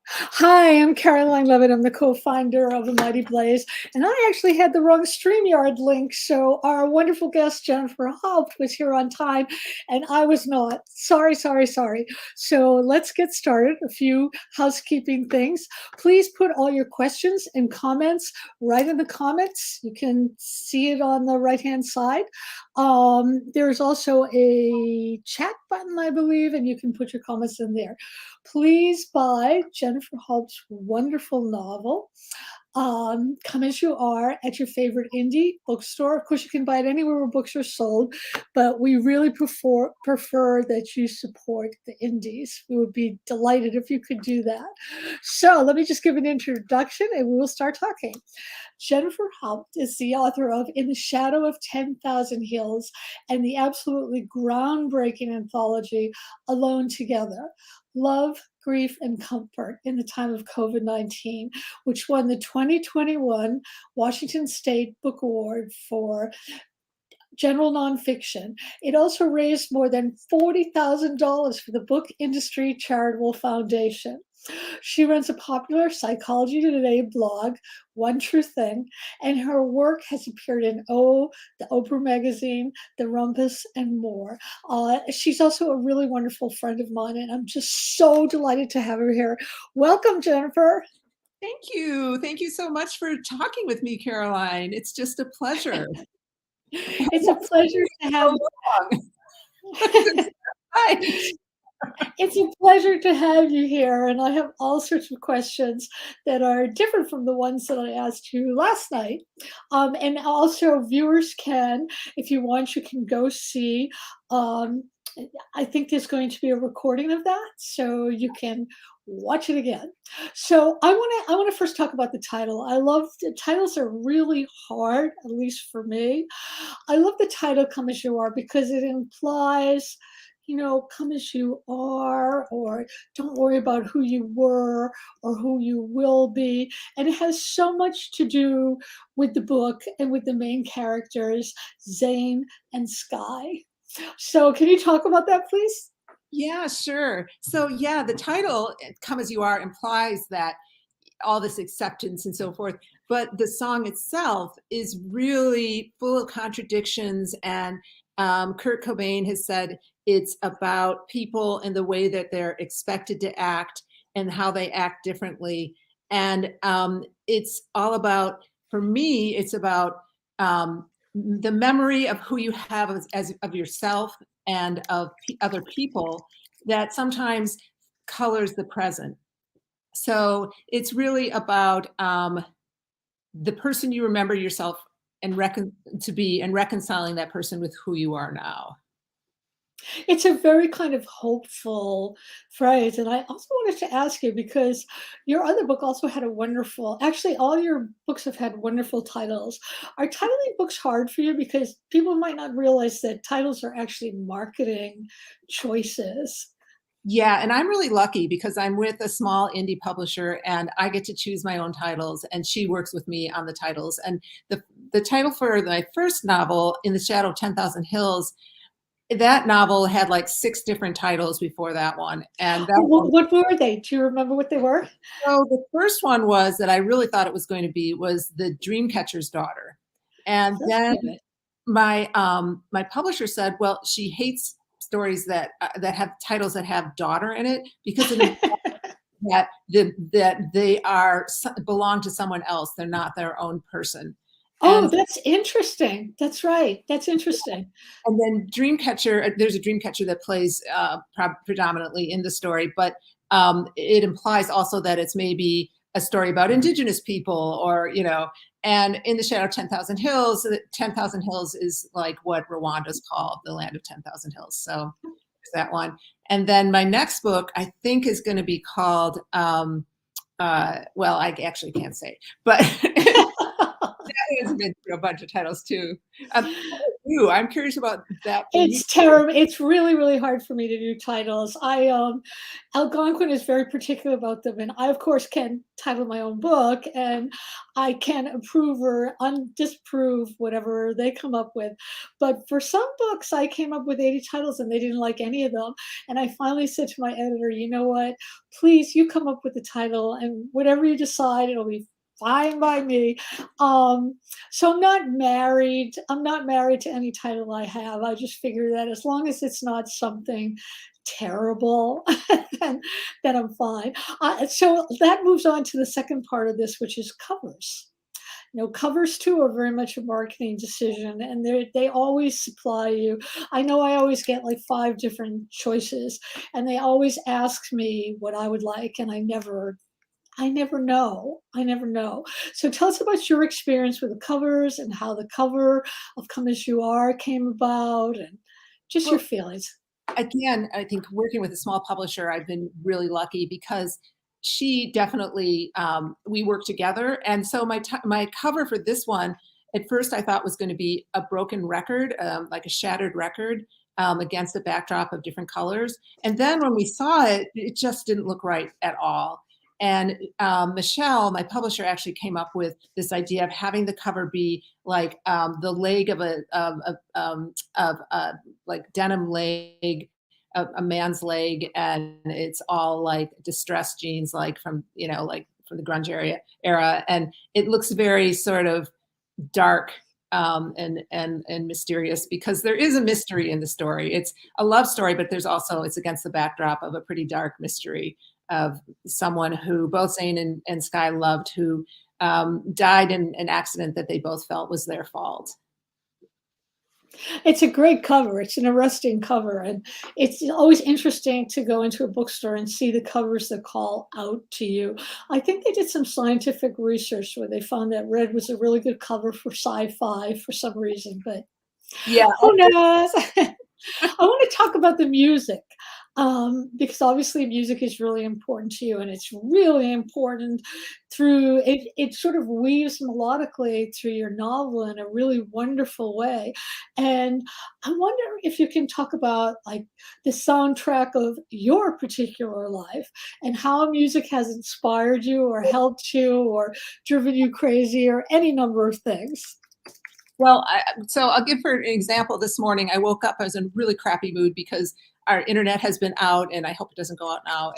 Hi, I'm Caroline Leavitt. I'm the co-founder of A Mighty Blaze, and I actually had the wrong StreamYard link. So our wonderful guest Jennifer Haupt was here on time, and I was not. Sorry, sorry, sorry. So let's get started. A few housekeeping things. Please put all your questions and comments right in the comments. You can see it on the right-hand side. There's also a chat button, I believe, and you can put your comments in there. Please buy Jennifer Holt's wonderful novel, Come As You Are, at your favorite indie bookstore. Of course, you can buy it anywhere where books are sold, but we really prefer that you support the indies. We would be delighted if you could do that. So let me just give an introduction and we will start talking. Jennifer Haupt is the author of In the Shadow of 10,000 Hills and the absolutely groundbreaking anthology Alone Together: Love, Grief, and Comfort in the Time of COVID-19, which won the 2021 Washington State Book Award for general nonfiction. It also raised more than $40,000 for the Book Industry Charitable Foundation. She runs a popular Psychology Today blog, One True Thing, and her work has appeared in the Oprah Magazine, The Rumpus, and more. She's also a really wonderful friend of mine, and I'm just so delighted to have her here. Welcome, Jennifer. Thank you. Thank you so much for talking with me, Caroline. It's just a pleasure. It's a pleasure to So have long. Since Hi. It's a pleasure to have you here, and I have all sorts of questions that are different from the ones that I asked you last night. And also, viewers can, if you want, you can go see. Um, I think there's going to be a recording of that, so you can watch it again. So I want to first talk about the title. I love the titles are really hard, at least for me. I love the title "Come As You Are" because it implies, come as you are, or don't worry about who you were or who you will be. And it has so much to do with the book and with the main characters, Zane and Sky. So, can you talk about that, please? Yeah, sure. So yeah, the title, Come As You Are, implies that all this acceptance and so forth. But the song itself is really full of contradictions. And Kurt Cobain has said it's about people and the way that they're expected to act and how they act differently. And it's all about, for me, it's about the memory of who you have as of yourself and of other people that sometimes colors the present. So it's really about the person you remember yourself and to be, and reconciling that person with who you are now. It's a very kind of hopeful phrase. And I also wanted to ask you because your other book also had a wonderful, actually, all your books have had wonderful titles. Are titling books hard for you? Because people might not realize that titles are actually marketing choices. Yeah, and I'm really lucky because I'm with a small indie publisher and I get to choose my own titles, and she works with me on the titles. And the title for my first novel, In the Shadow of 10,000 Hills, that novel had like 6 different titles before that one. And that one, What were they? Do you remember what they were? so the first one was that I really thought it was going to be was The Dreamcatcher's Daughter. And That's then good. my publisher said, well, she hates stories that have titles that have daughter in it because it that that they belong to someone else. They're not their own person. Oh, And that's interesting. That's right. That's interesting. and then Dreamcatcher, there's a Dreamcatcher that plays predominantly in the story, but it implies also that it's maybe a story about indigenous people, or and In the Shadow of 10,000 Hills, 10,000 Hills is like what Rwanda's called, the land of 10,000 hills. So there's that one. And then my next book, I think, is going to be called, well, I actually can't say, but has been through a bunch of titles too. How about you? I'm curious about that for you. It's terrible. It's really, really hard for me to do titles. Algonquin is very particular about them, and I, of course, can title my own book, and I can approve or disapprove whatever they come up with. But for some books, I came up with 80 titles, and they didn't like any of them. And I finally said to my editor, "You know what? Please, you come up with the title, and whatever you decide, it'll be fine by me." Um, so I'm not married to any title I have. I just figure that as long as it's not something terrible, then, then I'm fine. So that moves on to the second part of this, which is covers. Covers too are very much a marketing decision, and they always supply you. I know I always get like 5 different choices, and they always ask me what I would like, and I never know. I never know. So tell us about your experience with the covers and how the cover of Come As You Are came about and just your Well, feelings. again, I think working with a small publisher, I've been really lucky because she definitely we work together. And so my cover for this one, at first I thought was going to be a broken record, like a shattered record. Against a backdrop of different colors. And then when we saw it, it just didn't look right at all. And Michelle, my publisher, actually came up with this idea of having the cover be like the leg of a like denim leg, a man's leg, and it's all like distressed jeans, like like from the grunge era, and it looks very sort of dark and mysterious because there is a mystery in the story. It's a love story, but it's against the backdrop of a pretty dark mystery of someone who both Zane and Sky loved, who died in an accident that they both felt was their fault. It's a great cover. It's an arresting cover. And it's always interesting to go into a bookstore and see the covers that call out to you. I think they did some scientific research where they found that red was a really good cover for sci-fi for some reason, but Yeah. who knows? I want to talk about the music because obviously music is really important to you, and it's really important through it. It sort of weaves melodically through your novel in a really wonderful way. And I wonder if you can talk about like the soundtrack of your particular life and how music has inspired you or helped you or driven you crazy or any number of things. Well, so I'll give for an example. This morning, I woke up. I was in a really crappy mood because our internet has been out, and I hope it doesn't go out now.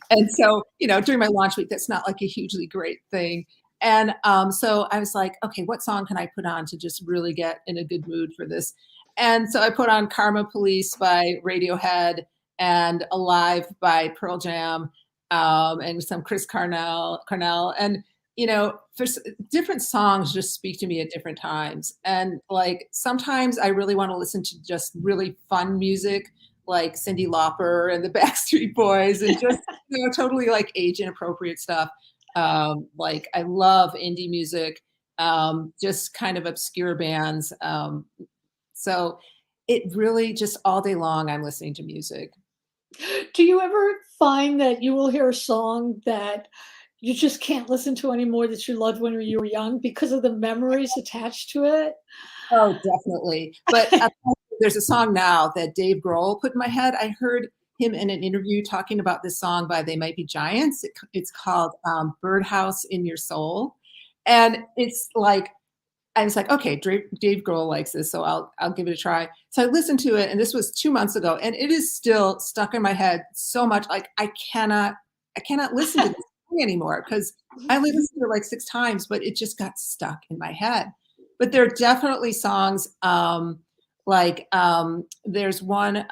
And so, during my launch week, that's not like a hugely great thing. And so I was like, okay, what song can I put on to just really get in a good mood for this? And so I put on "Karma Police" by Radiohead and "Alive" by Pearl Jam, and some Chris Cornell, and different songs just speak to me at different times. And like sometimes I really want to listen to just really fun music like Cyndi Lauper and the Backstreet Boys and just totally like age inappropriate stuff. Like I love indie music, just kind of obscure bands. So it really just all day long I'm listening to music. Do you ever find that you will hear a song that you just can't listen to anymore that you loved when you were young because of the memories attached to it? Oh, definitely. But there's a song now that Dave Grohl put in my head. I heard him in an interview talking about this song by They Might Be Giants. It's called Birdhouse in Your Soul. And it's like, I was like, okay, Dave Grohl likes this, so I'll give it a try. So I listened to it, and this was 2 months ago, and it is still stuck in my head so much. Like I cannot listen to this song anymore because I listened to it like 6 times, but it just got stuck in my head. But there are definitely songs there's one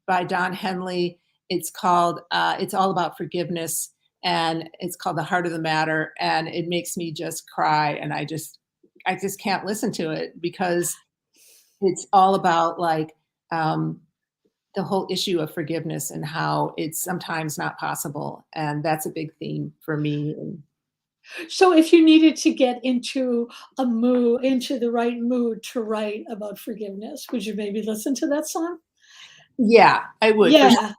by Don Henley. It's called "It's All About Forgiveness," and it's called "The Heart of the Matter," and it makes me just cry, and I just can't listen to it because it's all about like the whole issue of forgiveness and how it's sometimes not possible. And that's a big theme for me. And So if you needed to get into into the right mood to write about forgiveness, would you maybe listen to that song? yeah, I would for sure. Yeah.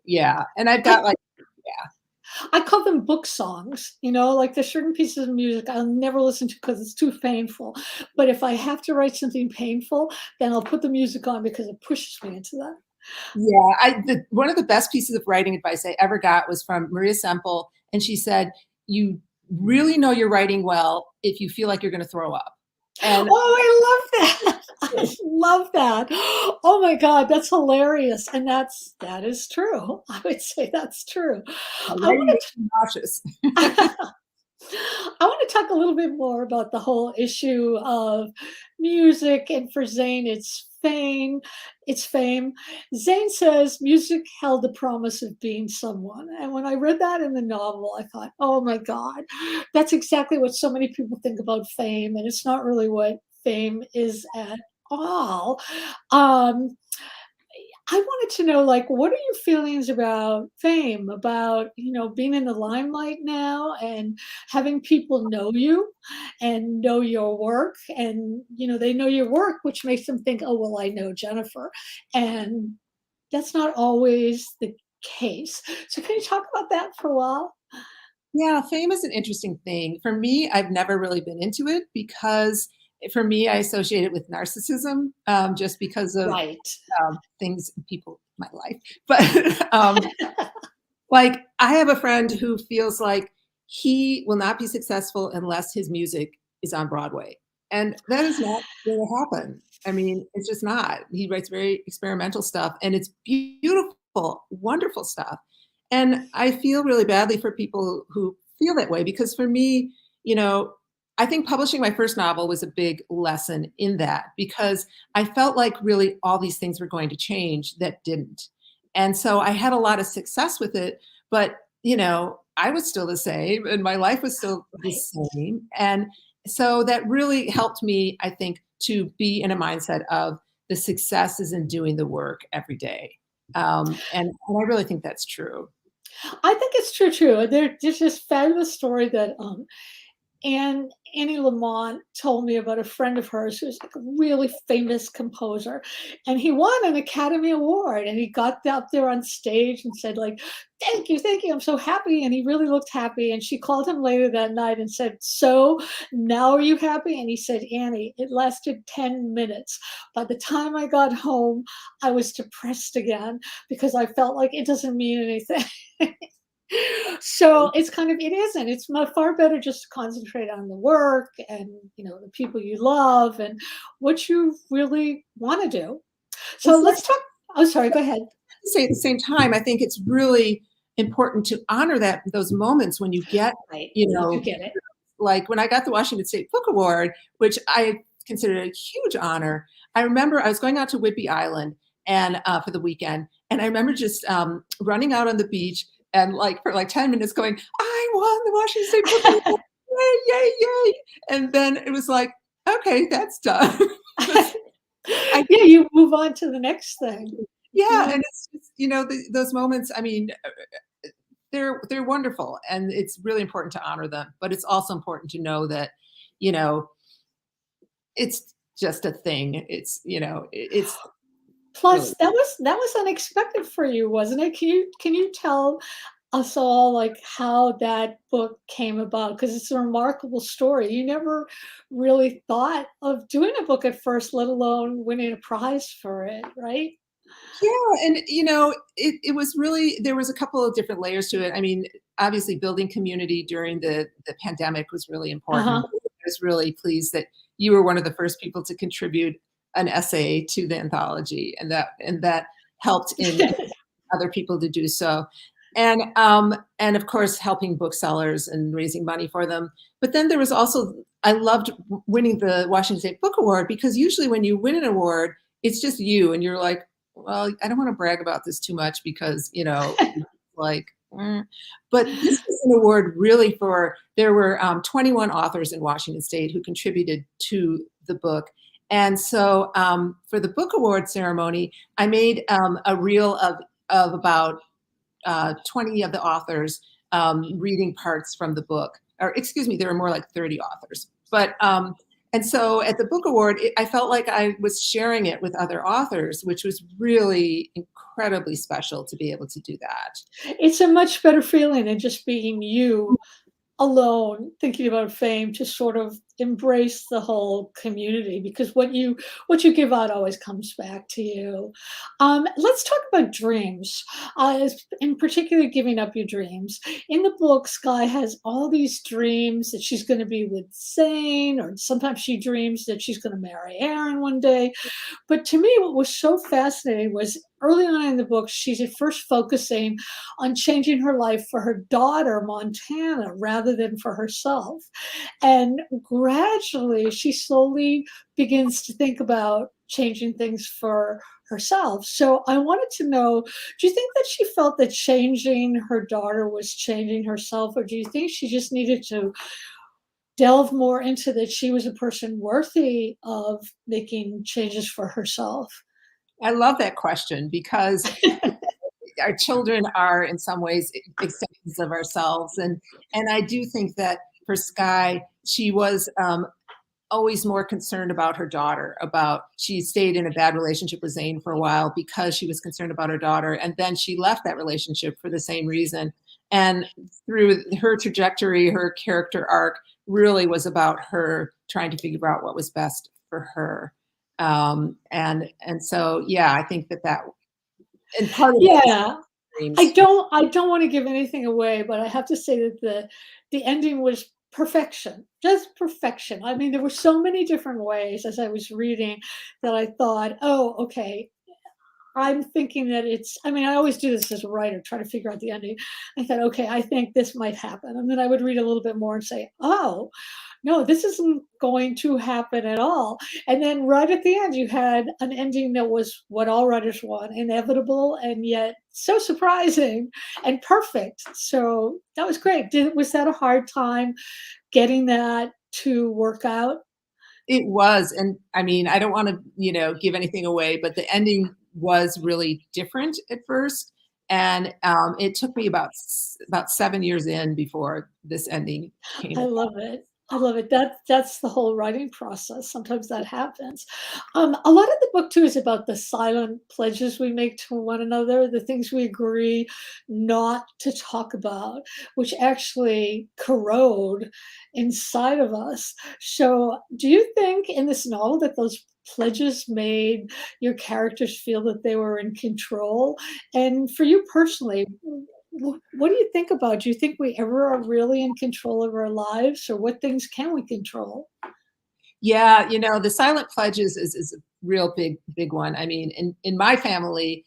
Yeah. And I've I got like, yeah. I call them book songs, like there's certain pieces of music I'll never listen to because it's too painful. But if I have to write something painful, then I'll put the music on because it pushes me into that. Yeah, one of the best pieces of writing advice I ever got was from Maria Semple, and she said, "You really know you're writing well if you feel like you're going to throw up." And Oh, I love that. I love that. Oh my God, that's hilarious. And that is true. I would say that's true. I writing want makes me nauseous. to I want to talk a little bit more about the whole issue of music, and for Zayn, it's fame. It's fame. Zayn says music held the promise of being someone. And when I read that in the novel, I thought, oh my God, that's exactly what so many people think about fame. And it's not really what fame is at all. Um, I wanted to know, like, what are your feelings about fame, about, being in the limelight now and having people know you and know your work and, they know your work, which makes them think, oh, well, I know Jennifer. And that's not always the case. So can you talk about that for a while? Yeah, fame is an interesting thing. For me, I've never really been into it because for me, I associate it with narcissism, just because of Right. things, people, my life. But like, I have a friend who feels like he will not be successful unless his music is on Broadway. And that is not going to happen. I mean, it's just not. He writes very experimental stuff and it's beautiful, wonderful stuff. And I feel really badly for people who feel that way because for me, I think publishing my first novel was a big lesson in that because I felt like really all these things were going to change that didn't. And so I had a lot of success with it, but I was still the same and my life was still the Right. same. And so that really helped me, I think, to be in a mindset of the success is in doing the work every day. And I really think that's true. I think it's true too. There's this fabulous story that and Annie Lamont told me about a friend of hers who's like a really famous composer, and he won an Academy Award. And he got up there on stage and said, like, thank you, I'm so happy." And he really looked happy. And she called him later that night and said, "So now are you happy?" And he said, "Annie, it lasted 10 minutes. By the time I got home, I was depressed again because I felt like it doesn't mean anything." So it's kind of, it isn't. It's far better just to concentrate on the work and, the people you love and what you really want to do. So let's talk. Oh, sorry, go ahead. Say at the same time, I think it's really important to honor those moments when you get, Right. you You do know, get it. like when I got the Washington State Book Award, which I considered a huge honor. I remember I was going out to Whidbey Island and for the weekend, and I remember just running out on the beach and like for like 10 minutes going, "I won the Washington State Book Award! Yay, yay, yay!" And then it was like, okay, that's done. I Yeah, you move on to the next thing. Yeah, Yeah. and it's just, those moments, I mean, they're wonderful, and it's really important to honor them, but it's also important to know that, you know, it's just a thing. It's really Plus, that was unexpected for you, wasn't it? Can you tell us all, like, how that book came about? Because it's a remarkable story. You never really thought of doing a book at first, let alone winning a prize for it, right? Yeah, and it was really, there was a couple of different layers to it. I mean, obviously building community during the pandemic was really important. Uh-huh. I was really pleased that you were one of the first people to contribute an essay to the anthology, and that helped in other people to do so. And of course helping booksellers and raising money for them. But then there was also, I loved winning the Washington State Book Award because usually when you win an award, it's just you and you're like, well, I don't want to brag about this too much because, like, but this was an award really there were 21 authors in Washington State who contributed to the book. And so for the book award ceremony, I made a reel of about 20 of the authors reading parts from the book. Or excuse me, there were more like 30 authors. But And so at the book award, I felt like I was sharing it with other authors, which was really incredibly special to be able to do that. It's a much better feeling than just being you alone thinking about fame, to sort of embrace the whole community, because what you give out always comes back to you. Let's talk about dreams, in particular giving up your dreams. In the book, Sky has all these dreams that she's going to be with Zane, or sometimes she dreams that she's going to marry Aaron one day. But to me, what was so fascinating was early on in the book, she's at first focusing on changing her life for her daughter, Montana, rather than for herself. And gradually, she slowly begins to think about changing things for herself. So I wanted to know, do you think that she felt that changing her daughter was changing herself, or do you think she just needed to delve more into that she was a person worthy of making changes for herself? I love that question because our children are in some ways extensions of ourselves, and I do think that for Sky, she was always more concerned about her daughter. About she stayed in a bad relationship with Zane for a while because she was concerned about her daughter, and then she left that relationship for the same reason. And through her trajectory, her character arc really was about her trying to figure out what was best for her. And so yeah, I think that and part of that was Yeah. I dreams. don't I don't wanna give anything away, but I have to say that the ending was perfection, just perfection. I mean, there were so many different ways as I was reading that I thought, "Oh, okay, I'm thinking that it's." I mean, I always do this as a writer, try to figure out the ending. I thought, "Okay, I think this might happen." And then I would read a little bit more and say, "Oh, no, this isn't going to happen at all." And then right at the end, you had an ending that was what all writers want, inevitable and yet so surprising and perfect. So that was great. Was that a hard time getting that to work out? It was, and I mean, I don't want to, give anything away, but the ending was really different at first, and it took me about 7 years in before this ending came I about. love it. I love it. That's the whole writing process. Sometimes that happens. A lot of the book too is about the silent pledges we make to one another, the things we agree not to talk about, which actually corrode inside of us. So, do you think in this novel that those pledges made your characters feel that they were in control? And for you personally, what do you think about? Do you think we ever are really in control of our lives, or what things can we control? Yeah, the silent pledges is a real big one. I mean, in my family,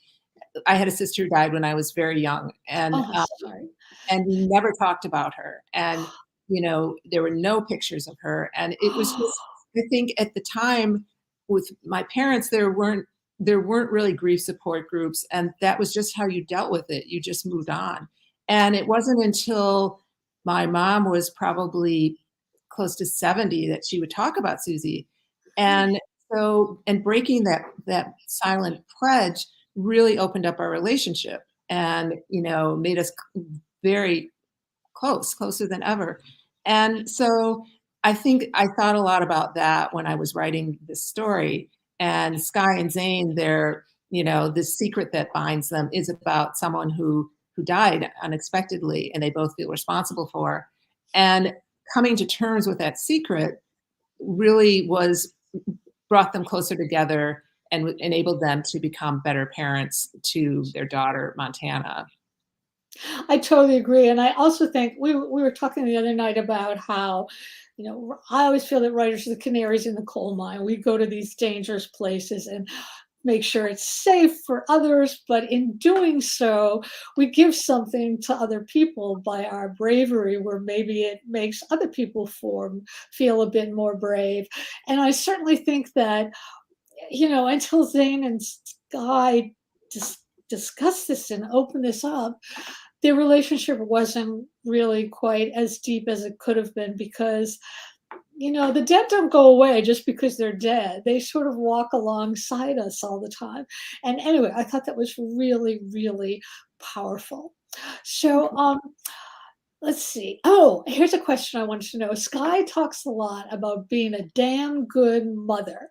I had a sister who died when I was very young, Oh, sorry. and we never talked about her. And there were no pictures of her, and it was just, I think at the time with my parents, there weren't really grief support groups, and that was just how you dealt with it. You just moved on. And it wasn't until my mom was probably close to 70 that she would talk about Susie. And so, and breaking that silent pledge really opened up our relationship, and made us very close, closer than ever. And so I think I thought a lot about that when I was writing this story. And Sky and Zane, this secret that binds them is about someone who died unexpectedly and they both feel responsible for. And coming to terms with that secret really was brought them closer together and enabled them to become better parents to their daughter, Montana. I totally agree, and I also think we were talking the other night about how, I always feel that writers are the canaries in the coal mine. We go to these dangerous places and make sure it's safe for others, but in doing so, we give something to other people by our bravery, where maybe it makes other people feel a bit more brave. And I certainly think that, until Zane and Sky dis- discuss this and open this up, their relationship wasn't really quite as deep as it could have been, because the dead don't go away just because they're dead. They sort of walk alongside us all the time. And anyway, I thought that was really, really powerful. So, Let's see. Oh, here's a question I wanted to know. Sky talks a lot about being a damn good mother.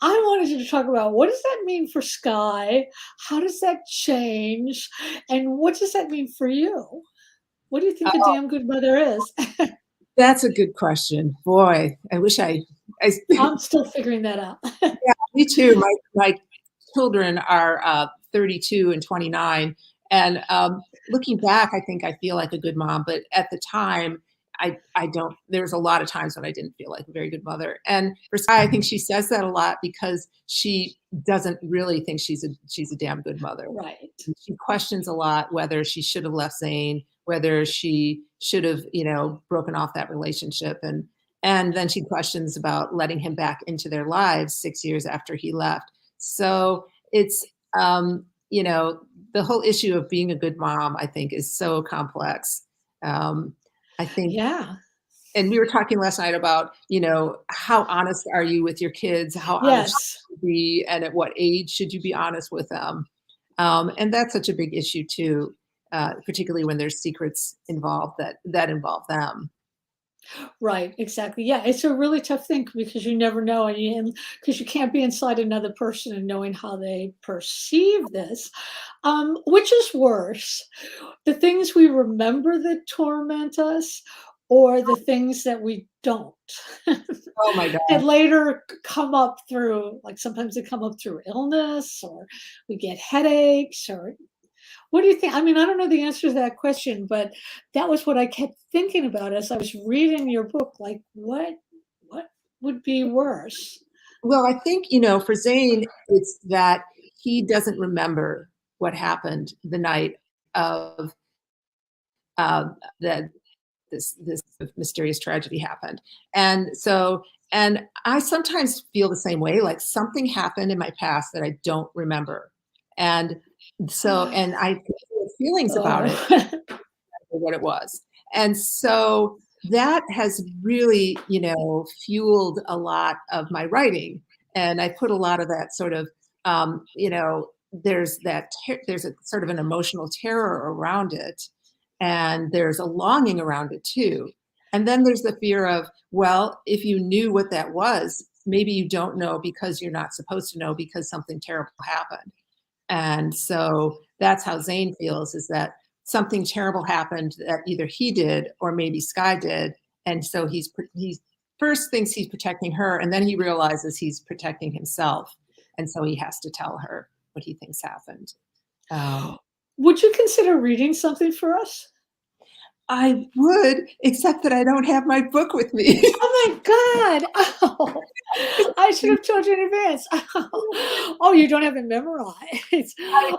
I wanted you to talk about what does that mean for Sky? How does that change? And what does that mean for you? What do you think a Oh, damn good mother is? that's a good question. Boy, I wish I I'm still figuring that out. yeah, me too. My children are 32 and 29, and looking back, I think I feel like a good mom. But at the time, I don't. There's a lot of times when I didn't feel like a very good mother. And for Sky, I think she says that a lot because she doesn't really think she's a damn good mother. Right. She questions a lot whether she should have left Zane, whether she should have, broken off that relationship, and then she questions about letting him back into their lives 6 years after he left. So it's, the whole issue of being a good mom, I think, is so complex. Um, I think, Yeah. and we were talking last night about, how honest are you with your kids? How honest Yes. should you be, and at what age should you be honest with them? And that's such a big issue too, particularly when there's secrets involved that involve them. Right, exactly. Yeah, it's a really tough thing because you never know, and because you can't be inside another person and knowing how they perceive this. Which is worse, the things we remember that torment us, or the things that we don't, Oh my that God. later come up through, like sometimes they come up through illness, or we get headaches, or what do you think? I mean, I don't know the answer to that question, but that was what I kept thinking about as I was reading your book. Like, what would be worse? Well, I think, for Zane, it's that he doesn't remember what happened the night of that this mysterious tragedy happened. And so, and I sometimes feel the same way, like something happened in my past that I don't remember. And so, and I feel feelings about it, Oh, what it was. And so that has really, fueled a lot of my writing. And I put a lot of that sort of, there's a sort of an emotional terror around it. And there's a longing around it too. And then there's the fear of, well, if you knew what that was, maybe you don't know because you're not supposed to know because something terrible happened. And so that's how Zane feels, is that something terrible happened that either he did or maybe Sky did. And so he first thinks he's protecting her, and then he realizes he's protecting himself. And so he has to tell her what he thinks happened. Um, would you consider reading something for us? I would, except that I don't have my book with me. Oh my God! Oh, I should have told you in advance. Oh, you don't have it memorized.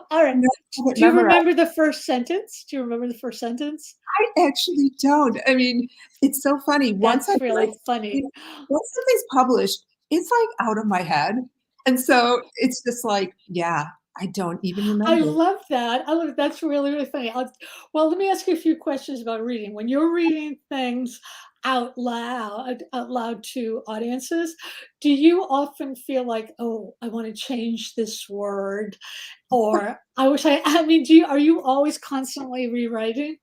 All right. No, I haven't Do you memorized. remember the first sentence? Do you remember the first sentence? I actually don't. I mean, it's so funny. That's really funny. Once something's published, it's like out of my head. And so it's just like, yeah, I don't even I remember. love that. I love it. That's really, really funny. Well, let me ask you a few questions about reading. When you're reading things out loud to audiences, do you often feel like, oh, I want to change this word, or I wish I mean, are you always constantly rewriting?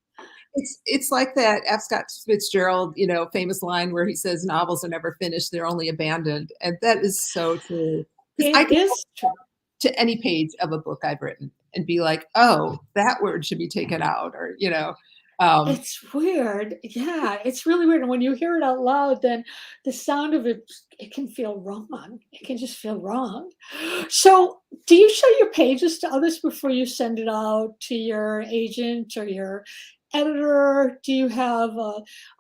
It's like that F. Scott Fitzgerald, famous line where he says novels are never finished, they're only abandoned. And that is so true. Because I It could go is true. to any page of a book I've written and be like, oh, that word should be taken out, or, um, It's weird. Yeah, it's really weird. And when you hear it out loud, then the sound of it, it can feel wrong. It can just feel wrong. So, do you show your pages to others before you send it out to your agent or your editor? Do you have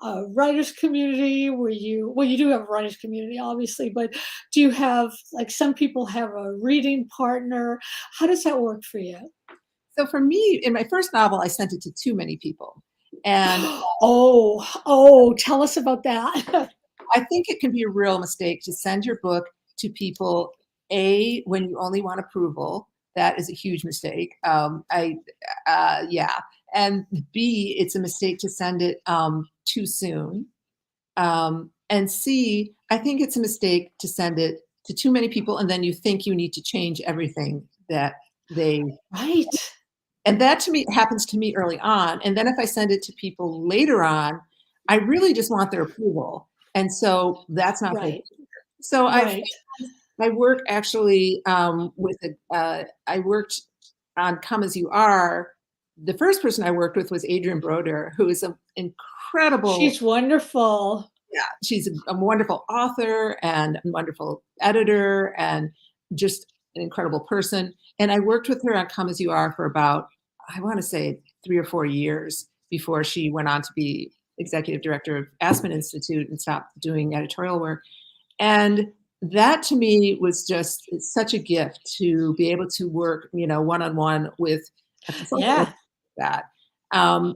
a writers community where well, you do have a writers community, obviously, but do you have, like, some people have a reading partner? How does that work for you? so for me, in my first novel, I sent it to too many people. And Oh, tell us about that. I think it can be a real mistake to send your book to people, A, when you only want approval. That is a huge mistake. Yeah. And B, it's a mistake to send it too soon. And C, I think it's a mistake to send it to too many people, and then you think you need to change everything that they Right. And that to me happens to me early on. And then if I send it to people later on, I really just want their approval. And so that's not good. Right. So Right. I work actually I worked on Come As You Are. The first person I worked with was Adrienne Broder, who is an incredible, She's wonderful. yeah, she's a wonderful author and a wonderful editor and just an incredible person. And I worked with her on Come As You Are for about, I want to say 3 or 4 years before she went on to be executive director of Aspen Institute and stopped doing editorial work. And that to me was just such a gift to be able to work, one-on-one with a consultant like Yeah. that.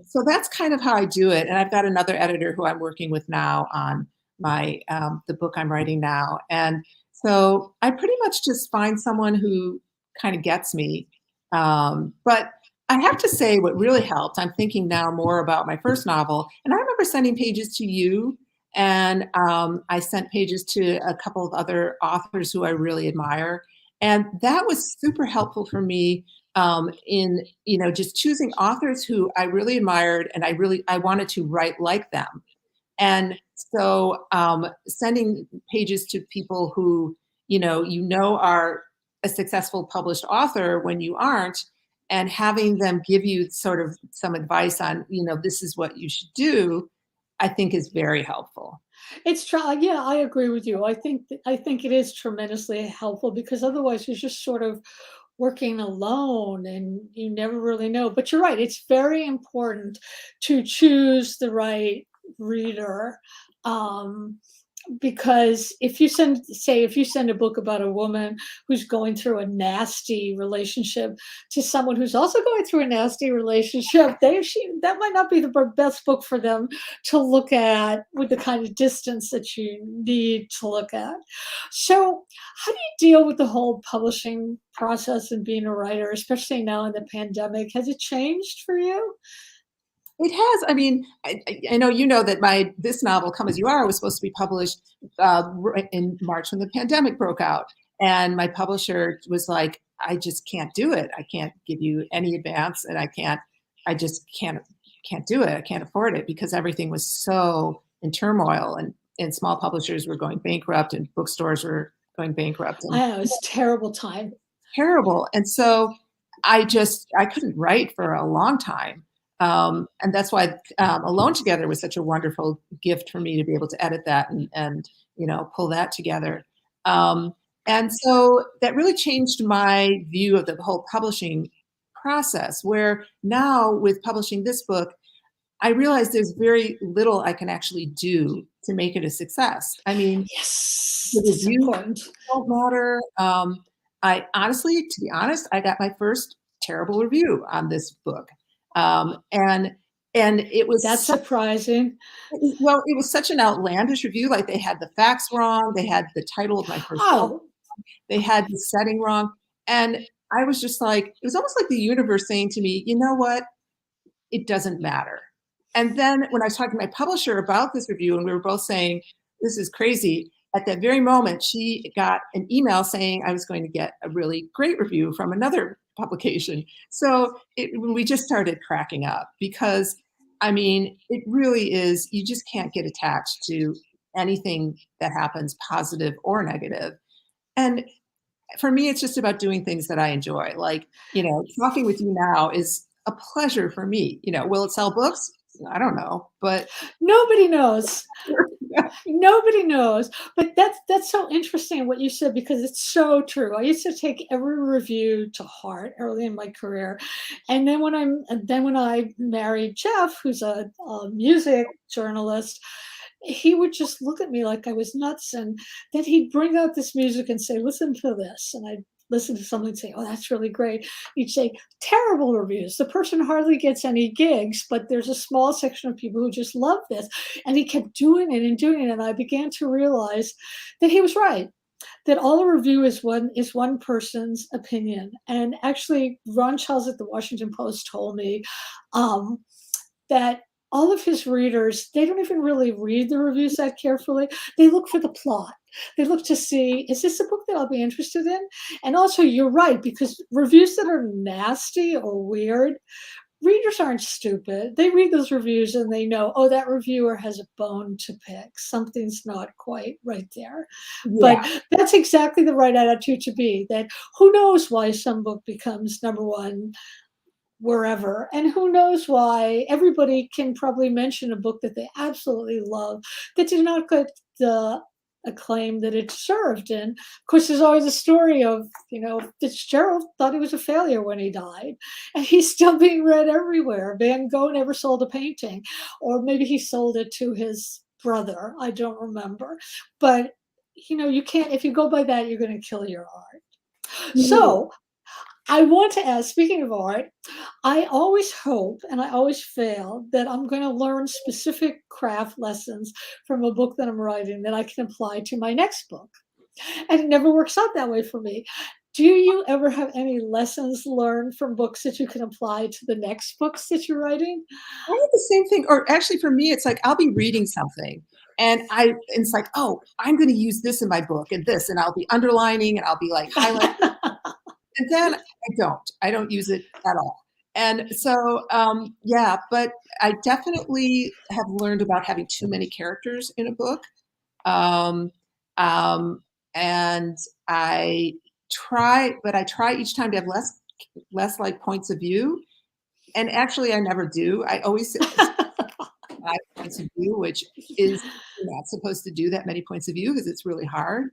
So that's kind of how I do it. And I've got another editor who I'm working with now on my the book I'm writing now. And so I pretty much just find someone who kind of gets me. But I have to say what really helped, I'm thinking now more about my first novel. And I remember sending pages to you, and I sent pages to a couple of other authors who I really admire. And that was super helpful for me in just choosing authors who I really admired and I wanted to write like them. And so sending pages to people who are a successful published author when you aren't, and having them give you sort of some advice on this is what you should do, I think is very helpful. It's try yeah, I agree with you. I think it is tremendously helpful because otherwise you're just sort of working alone and you never really know. But you're right, it's very important to choose the right reader. Um, because if you send a book about a woman who's going through a nasty relationship to someone who's also going through a nasty relationship, that might not be the best book for them to look at with the kind of distance that you need to look at. So how do you deal with the whole publishing process and being a writer, especially now in the pandemic? Has it changed for you? It has. I mean, I know that this novel, Come As You Are, was supposed to be published in March when the pandemic broke out, and my publisher was like, "I just can't do it. I can't give you any advance, and I just can't do it. I can't afford it because everything was so in turmoil, and small publishers were going bankrupt, and bookstores were going bankrupt, and I know it's a terrible time. terrible." And so I couldn't write for a long time. And that's why Alone Together was such a wonderful gift for me to be able to edit that and pull that together. Um, and so that really changed my view of the whole publishing process, where now with publishing this book, I realize there's very little I can actually do to make it a success. I mean, Yes, the it's reviews important. don't matter. I honestly, to be honest, I got my first terrible review on this book. And it That's was surprising. it was such an outlandish review. Like they had the facts wrong, they had the title of my first novel, Oh, they had the setting wrong, and I was just like, it was almost like the universe saying to me, you know what, it doesn't matter. And then when I was talking to my publisher about this review, and we were both saying, this is crazy, at that very moment, she got an email saying I was going to get a really great review from another publication. So we just started cracking up because, I mean, it really is, you just can't get attached to anything that happens, positive or negative. And for me, it's just about doing things that I enjoy. Like, talking with you now is a pleasure for me. Will it sell books? I don't know, but nobody knows. Nobody knows. But that's so interesting what you said because it's so true. I used to take every review to heart early in my career. And then when I married Jeff, who's a music journalist, he would just look at me like I was nuts. And then he'd bring out this music and say, listen to this. And I'd listen to something and say, oh, that's really great. He'd say, terrible reviews. The person hardly gets any gigs, but there's a small section of people who just love this. And he kept doing it and doing it. And I began to realize that he was right. That all a review is one person's opinion. And actually, Ron Charles at the Washington Post told me that all of his readers, they don't even really read the reviews that carefully. They look for the plot. They look to see, is this a book that I'll be interested in? And also, you're right, because reviews that are nasty or weird, readers aren't stupid. They read those reviews and they know, oh, that reviewer has a bone to pick. Something's not quite right there. But Yeah. that's exactly the right attitude to be, that who knows why some book becomes number one wherever. And who knows why everybody can probably mention a book that they absolutely love that did not get the acclaim that it deserved. And of course, there's always a story of, Fitzgerald thought he was a failure when he died, and he's still being read everywhere. Van Gogh never sold a painting, or maybe he sold it to his brother. I don't remember. But, you can't, if you go by that, you're going to kill your art. Mhm. So I want to ask, speaking of art, I always hope and I always fail that I'm going to learn specific craft lessons from a book that I'm writing that I can apply to my next book. And it never works out that way for me. Do you ever have any lessons learned from books that you can apply to the next books that you're writing? I have the same thing, or actually for me, it's like I'll be reading something and it's like, oh, I'm going to use this in my book and this, and I'll be underlining and I'll be like highlighting. And then I don't use it at all. And so, yeah, but I definitely have learned about having too many characters in a book. Um, um, and but I try each time to have less like points of view. And actually, I never do. I always say 5 points of view, which is you're not supposed to do that many points of view because it's really hard.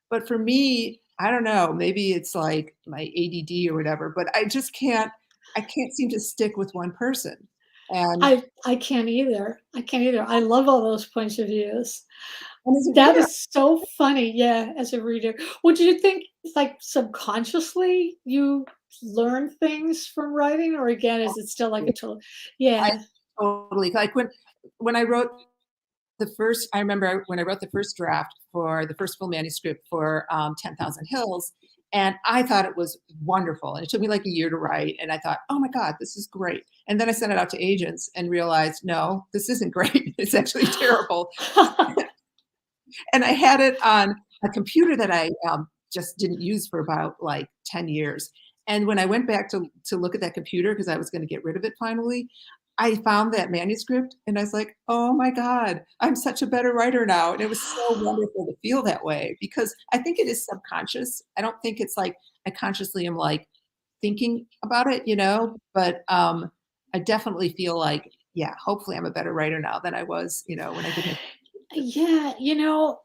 But for me, I don't know, maybe it's like my ADD or whatever, but I can't seem to stick with one person. And I can't either. I can't either. I love all those points of views. and as a That reader, is so funny, yeah, as a reader. Would you think, like, subconsciously you learn things from writing, or again, is it still like a total I yeah. totally like when I wrote I remember when I wrote the first draft for the first full manuscript for 10,000 Hills, and I thought it was wonderful. And it took me like a year to write. And I thought, oh my God, this is great. And then I sent it out to agents and realized, no, this isn't great. It's actually terrible. And I had it on a computer that I just didn't use for about like 10 years. And when I went back to look at that computer, because I was going to get rid of it finally, I found that manuscript and I was like, oh my God, I'm such a better writer now. And it was so wonderful to feel that way because I think it is subconscious. I don't think it's like I consciously am like thinking about it, but I definitely feel like, yeah, hopefully I'm a better writer now than I was, when I did my. Yeah,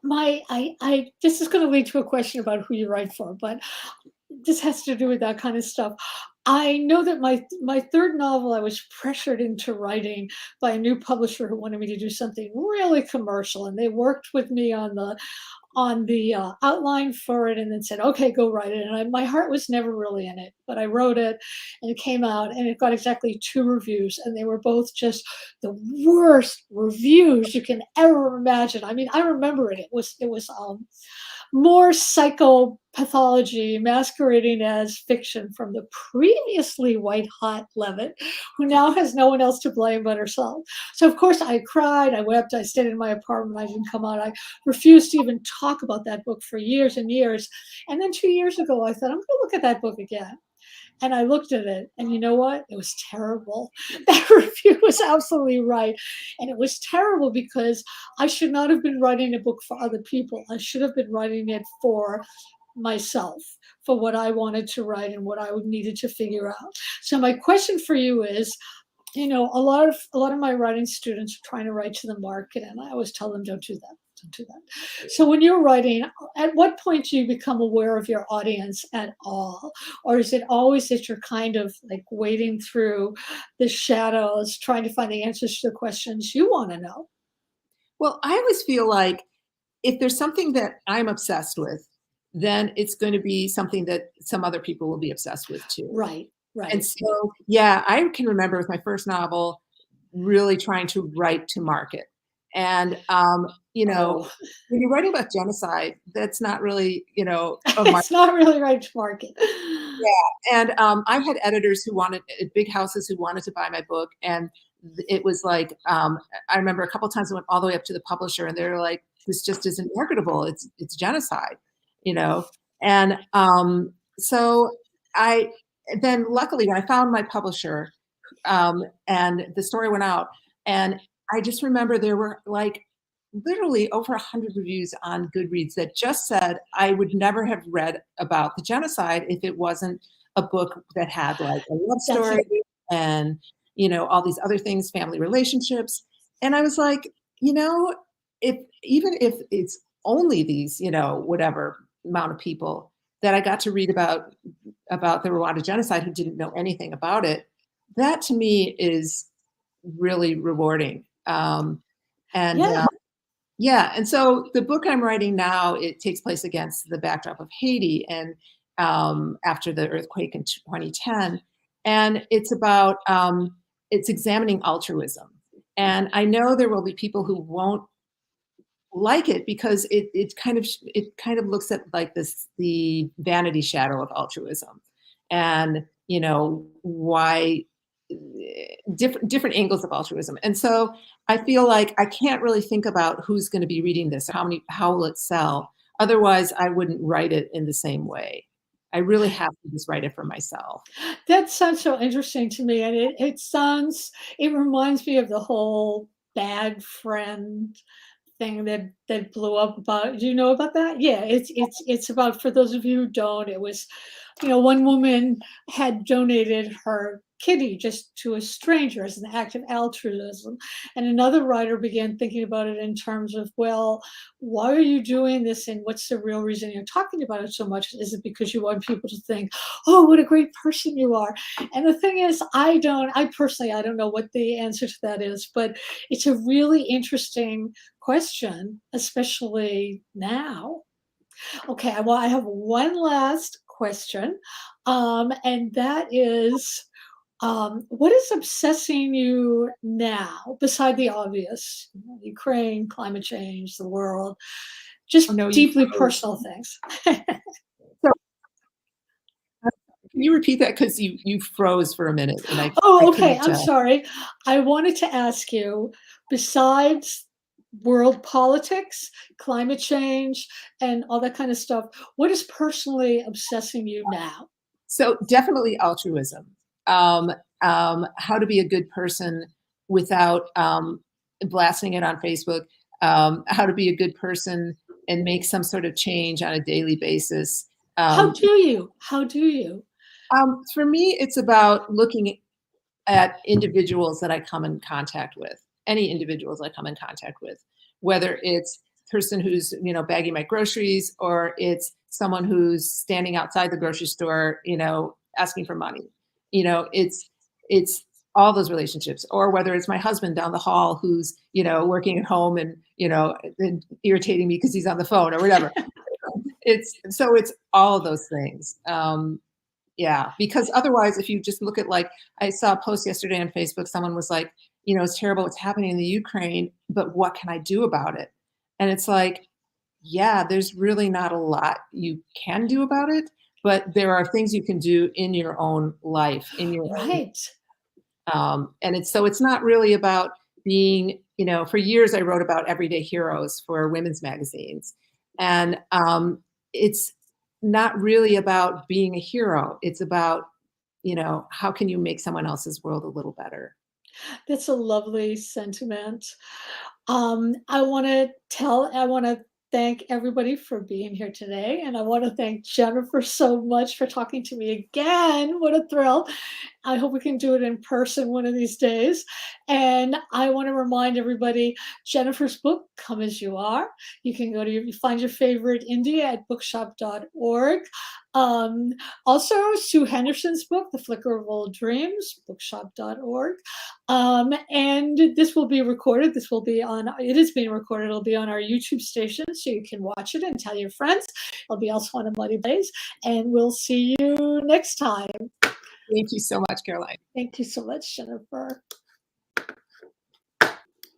my I this is gonna lead to a question about who you write for, but this has to do with that kind of stuff. I know that my third novel, I was pressured into writing by a new publisher who wanted me to do something really commercial, and they worked with me on the outline for it, and then said, "Okay, go write it." And my heart was never really in it, but I wrote it, and it came out, and it got exactly 2 reviews, and they were both just the worst reviews you can ever imagine. I mean, I remember it. It was more psychopathology masquerading as fiction from the previously white hot Leavitt, who now has no one else to blame but herself. So of course I cried, I wept, I stayed in my apartment, I didn't come out. I refused to even talk about that book for years and years. And then 2 years ago, I thought, I'm going to look at that book again. And I looked at it, and you know what? It was terrible. That review was absolutely right. And it was terrible because I should not have been writing a book for other people. I should have been writing it for myself, for what I wanted to write and what I needed to figure out. So my question for you is, a lot of my writing students are trying to write to the market, and I always tell them, don't do that. Don't do that. So when you're writing, at what point do you become aware of your audience at all? Or is it always that you're kind of like wading through the shadows, trying to find the answers to the questions you want to know? Well, I always feel like if there's something that I'm obsessed with, then it's going to be something that some other people will be obsessed with too. Right, And right. so, yeah, I can remember with my first novel really trying to write to market. And, Oh, when you're writing about genocide, that's not really, a market. it's not really right to market. And I had editors who wanted big houses who wanted to buy my book, and it was like, I remember a couple of times I went all the way up to the publisher and they're like, this just isn't marketable. It's genocide, you know? And so I, then luckily when I found my publisher, and the story went out, and I just remember there were like literally over 100 reviews on Goodreads that just said I would never have read about the genocide if it wasn't a book that had like a love That's story and, you know, all these other things, family relationships. And I was like, you know, if even if it's only these, you know, whatever amount of people that I got to read about the Rwanda genocide who didn't know anything about it, that to me is really rewarding. And yeah. yeah, and so the book I'm writing now, it takes place against the backdrop of Haiti and after the earthquake in 2010, and it's examining altruism. And I know there will be people who won't like it because it kind of looks at like this the vanity shadow of altruism, and you know why different angles of altruism. And so I feel like I can't really think about who's going to be reading this, how will it sell. Otherwise, I wouldn't write it in the same way. I really have to just write it for myself. That sounds so interesting to me, and it reminds me of the whole bad friend thing that blew up about. Do you know about that? Yeah, it's about, for those of you who don't, it was, one woman had donated her kitty just to a stranger as an act of altruism. And another writer began thinking about it in terms of, well, why are you doing this? And what's the real reason you're talking about it so much? Is it because you want people to think, oh, what a great person you are? And the thing is, I personally, I don't know what the answer to that is, but it's a really interesting question, especially now. Okay, well, I have one last question, and that is, what is obsessing you now, beside the obvious, Ukraine, climate change, the world, Oh, just no, you deeply froze. personal things? So, can you repeat that? Because you froze for a minute and I Oh, okay, couldn't. I'm sorry. I wanted to ask you, besides world politics, climate change, and all that kind of stuff, what is personally obsessing you now? So definitely altruism. How to be a good person without blasting it on Facebook. How to be a good person and make some sort of change on a daily basis. How Um, do you? How do you? for me, it's about looking at individuals that I come in contact with, any individuals I come in contact with, whether it's person who's, you know, bagging my groceries or it's someone who's standing outside the grocery store, you know, asking for money. You know, it's all those relationships, or whether it's my husband down the hall who's, you know, working at home and, you know, and irritating me because he's on the phone or whatever. It's all of those things. Yeah, because otherwise, if you just look at like, I saw a post yesterday on Facebook, someone was like, you know, it's terrible what's happening in the Ukraine, but what can I do about it? And it's like, yeah, there's really not a lot you can do about it, but there are things you can do in your own life, in your own, Right. and it's not really about being, you know, for years I wrote about everyday heroes for women's magazines. And it's not really about being a hero. It's about, you know, how can you make someone else's world a little better? That's a lovely sentiment. I want to thank everybody for being here today. And I want to thank Jennifer so much for talking to me again. What a thrill. I hope we can do it in person one of these days. And I want to remind everybody, Jennifer's book, Come As You Are. You can you find your favorite indie at bookshop.org. Um, Also, Sue Henderson's book, The Flicker of Old Dreams, bookshop.org. And this will be recorded. It is being recorded. It'll be on our YouTube station, so you can watch it and tell your friends. It'll be also on a Muddy Blaze. And we'll see you next time. Thank you so much, Caroline. Thank you so much, Jennifer.